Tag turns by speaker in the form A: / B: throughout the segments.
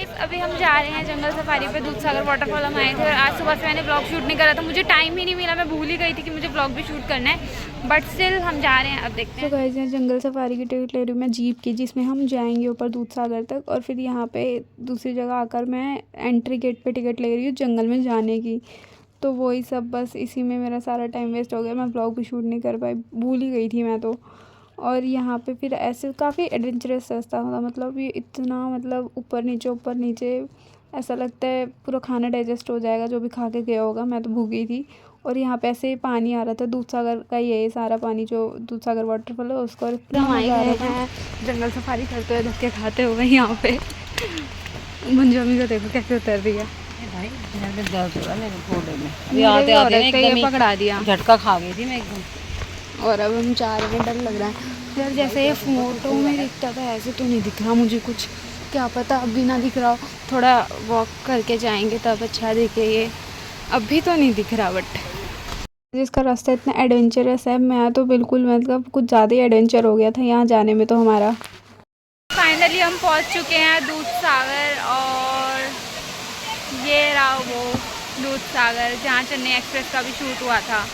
A: Guys अभी हम जा रहे हैं जंगल सफारी पे। दूधसागर वाटरफॉल हम आए थे और आज सुबह से मैंने ब्लॉग शूट नहीं करा था, मुझे टाइम ही नहीं मिला। मैं भूल ही गई थी कि मुझे ब्लॉग भी शूट करना है, बट स्टिल हम जा रहे हैं। अब देखते हैं। तो गाइस यहाँ जंगल सफारी की टिकट ले रही हूँ मैं जीप की, जिसमें हम जाएंगे ऊपर दूधसागर तक, और फिर यहाँ पे दूसरी जगह आकर मैं एंट्री गेट पर टिकट ले रही हूँ जंगल में जाने की। तो वही सब, बस इसी में मेरा सारा टाइम वेस्ट हो गया। मैं ब्लॉग भी शूट नहीं कर पाई, भूल ही गई थी मैं तो। और यहाँ पे फिर ऐसे काफ़ी एडवेंचरस रास्ता होता, मतलब ये इतना मतलब ऊपर नीचे ऐसा लगता है पूरा खाना डाइजेस्ट हो जाएगा जो भी खा के गया होगा। मैं तो भूख गई थी। और यहाँ पे ऐसे पानी आ रहा था दूधसागर का, ये सारा पानी जो दूधसागर वाटरफॉल है उसका। हम आए गए हैं जंगल सफारी करते हुए, धक्के खाते हुए। यहाँ पे मंजू अम्मी को देखो कैसे उतर रही है
B: भाई। दर्द हो रहा है मेरे घोड़े में,
A: अभी आते आते एकदम पकड़ा दिया,
B: झटका खा गई थी मैं एकदम।
A: और अब हम जा रहे हैं। डर लग रहा है यार, जैसे ये फोटो में दिखता था ऐसे तो नहीं दिख रहा मुझे कुछ। क्या पता अभी ना दिख रहा हो, थोड़ा वॉक करके जाएंगे तब अच्छा दिखे। ये अभी तो नहीं दिख रहा, बट जिसका रास्ता इतना एडवेंचरस है, मैं तो बिल्कुल मतलब कुछ ज़्यादा ही एडवेंचर हो गया था यहाँ जाने में तो हमारा। फाइनली हम पहुँच चुके हैं दूधसागर, और ये रहा वो दूधसागर जहाँ चेन्नई एक्सप्रेस का भी शूट हुआ था।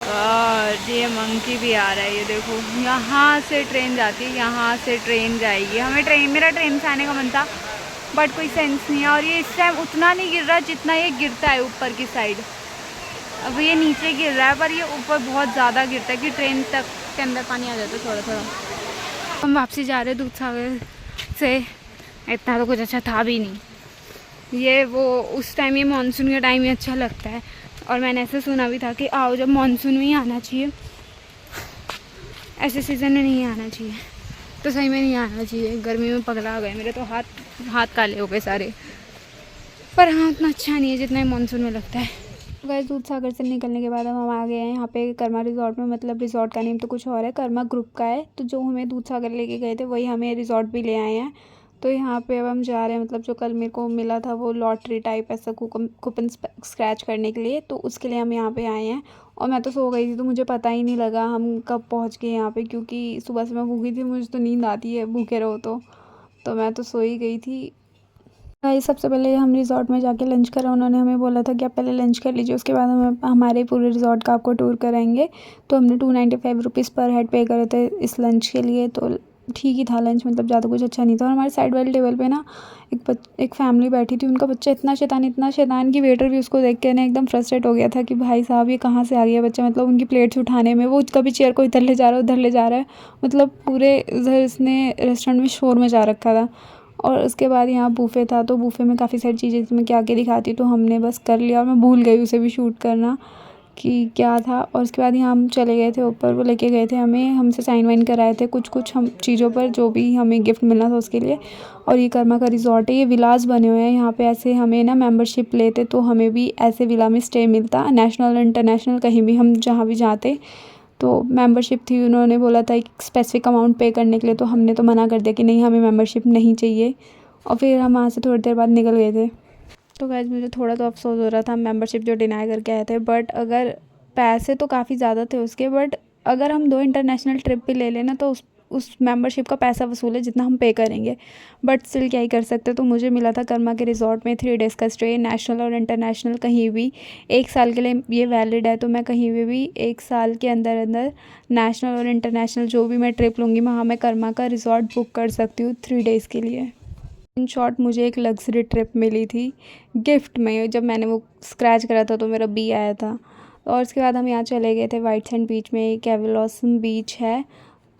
A: और ये मंकी भी आ रहा है, ये देखो। यहाँ से ट्रेन जाती है, यहाँ से ट्रेन जाएगी। मेरा ट्रेन से आने का मन था, बट कोई सेंस नहीं है। और ये इस टाइम उतना नहीं गिर रहा जितना ये गिरता है ऊपर की साइड। अब ये नीचे गिर रहा है, पर ये ऊपर बहुत ज़्यादा गिरता है कि ट्रेन तक के अंदर पानी आ जाता है थोड़ा थोड़ा। हम वापसी जा रहे हैं दूधसागर से। इतना तो कुछ अच्छा था भी नहीं। ये वो उस टाइम, ये मानसून के टाइम ही अच्छा लगता है। और मैंने ऐसे सुना भी था कि आओ जब मानसून में ही आना चाहिए, ऐसे सीज़न में नहीं आना चाहिए। तो सही में नहीं आना चाहिए, गर्मी में पगला गए मेरे तो हाथ काले हो गए सारे। पर हाँ उतना अच्छा नहीं है जितना मानसून में लगता है। गाइस दूधसागर से निकलने के बाद हम आ गए हैं यहाँ पे कर्मा रिजॉर्ट में। मतलब रिजॉर्ट का नेम तो कुछ और है, कर्मा ग्रुप का है। तो जो हमें दूधसागर लेके गए थे वही हमें रिजॉर्ट भी ले आए हैं। तो यहाँ पे अब हम जा रहे हैं, मतलब जो कल मेरे को मिला था वो लॉटरी टाइप ऐसा कूपन स्क्रैच करने के लिए, तो उसके लिए हम यहाँ पे आए हैं। और मैं तो सो गई थी तो मुझे पता ही नहीं लगा हम कब पहुँच गए यहाँ पे, क्योंकि सुबह से मैं भूखी थी। मुझे तो नींद आती है भूखे रहो तो मैं तो सो ही गई थी। गाइस सबसे पहले हम रिज़ॉर्ट में जाके लंच करा। उन्होंने हमें बोला था कि आप पहले लंच कर लीजिए, उसके बाद हम हमारे पूरे रिज़ॉर्ट का आपको टूर कराएंगे। तो हमने 295 रुपीज़ पर हेड पे करे थे इस लंच के लिए। तो ठीक ही था लंच, मतलब ज़्यादा कुछ अच्छा नहीं था। और हमारे साइड वाले टेबल पे ना एक फैमिली बैठी थी, उनका बच्चा इतना शैतान कि वेटर भी उसको देख के ना एकदम फ्रस्ट्रेट हो गया था कि भाई साहब ये कहाँ से आ गया बच्चा। मतलब उनकी प्लेट्स उठाने में वो कभी चेयर को इधर ले जा रहा है उधर ले जा रहा है, मतलब पूरे इधर इसने रेस्टोरेंट में शोर मचा रखा था। और उसके बाद यहाँ बूफ़े था, तो बूफ़े में काफ़ी सारी चीज़ें थी, मैं क्या क्या दिखाती, तो हमने बस कर लिया। और मैं भूल गई उसे भी शूट करना कि क्या था। और उसके बाद यहाँ हम चले गए थे ऊपर, वो लेके गए थे हमें, हमसे साइन वाइन कराए थे कुछ हम चीज़ों पर जो भी हमें गिफ्ट मिलना था उसके लिए। और ये कर्मा का रिज़ॉर्ट है, ये विलास बने हुए हैं यहाँ पे। ऐसे हमें ना मेंबरशिप लेते तो हमें भी ऐसे विला में स्टे मिलता, नेशनल इंटरनेशनल कहीं भी हम जहाँ भी जाते। तो मेंबरशिप थी, उन्होंने बोला था एक स्पेसिफ़िक अमाउंट पे करने के लिए, तो हमने तो मना कर दिया कि नहीं हमें मेंबरशिप नहीं चाहिए। और फिर हम वहाँ से थोड़ी देर बाद निकल गए थे। तो गाइस मुझे थोड़ा तो अफसोस हो रहा था मेंबरशिप जो डिनाई करके आए थे, बट अगर पैसे तो काफ़ी ज़्यादा थे उसके, बट अगर हम 2 इंटरनेशनल ट्रिप भी ले लेना तो उस मेंबरशिप का पैसा वसूल है जितना हम पे करेंगे। बट स्टिल क्या ही कर सकते। तो मुझे मिला था कर्मा के रिज़ॉर्ट में 3 डेज़ का स्टे, नेशनल और इंटरनेशनल कहीं भी। 1 साल के लिए ये वैलिड है, तो मैं कहीं भी 1 साल के अंदर अंदर नेशनल और इंटरनेशनल जो भी मैं ट्रिप लूँगी वहाँ मैं कर्मा का रिज़ॉर्ट बुक कर सकती हूँ 3 डेज़ के लिए। इन शॉर्ट मुझे एक लग्जरी ट्रिप मिली थी गिफ्ट में, जब मैंने वो स्क्रैच करा था तो मेरा बी आया था। और उसके बाद हम यहाँ चले गए थे वाइट सैंड बीच में, कैवलॉसम बीच है।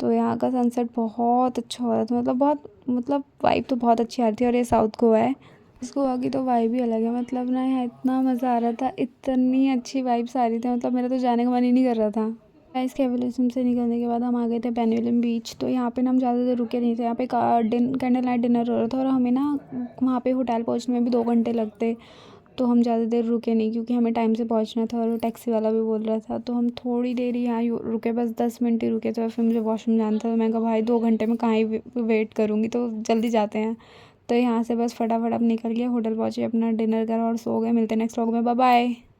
A: तो यहाँ का सनसेट बहुत अच्छा हो रहा था, मतलब वाइब तो बहुत अच्छी आ रही थी। और ये साउथ गोवा है, इस गोवा की तो वाइब ही अलग है। मतलब ना यहाँ इतना मज़ा आ रहा था, इतनी अच्छी वाइब्स आ रही थी, मतलब मेरा तो जाने का मन ही नहीं कर रहा था। गाइस कैवलिज्म से निकलने के बाद हम आ गए थे पेन्युलम बीच। तो यहाँ पे ना हम ज़्यादा देर रुके नहीं थे, यहाँ पे कैंडल लाइट डिनर हो रहा था और हमें ना वहाँ पे होटल पहुँचने में भी 2 घंटे लगते। तो हम ज़्यादा देर रुके नहीं क्योंकि हमें टाइम से पहुँचना था, और वो टैक्सी वाला भी बोल रहा था। तो हम थोड़ी देर ही यहाँ रुके, बस 10 मिनट ही रुके थे। फिर मुझे वॉशरूम जाना था, तो मैं कहा भाई 2 घंटे में कहाँ ही वेट करूँगी, तो जल्दी जाते हैं। तो यहाँ से बस फटाफट अब निकल गया, होटल पहुँचे, अपना डिनर करा और सो गए। मिलते हैं नेक्स्ट व्लॉग में, बाय बाय।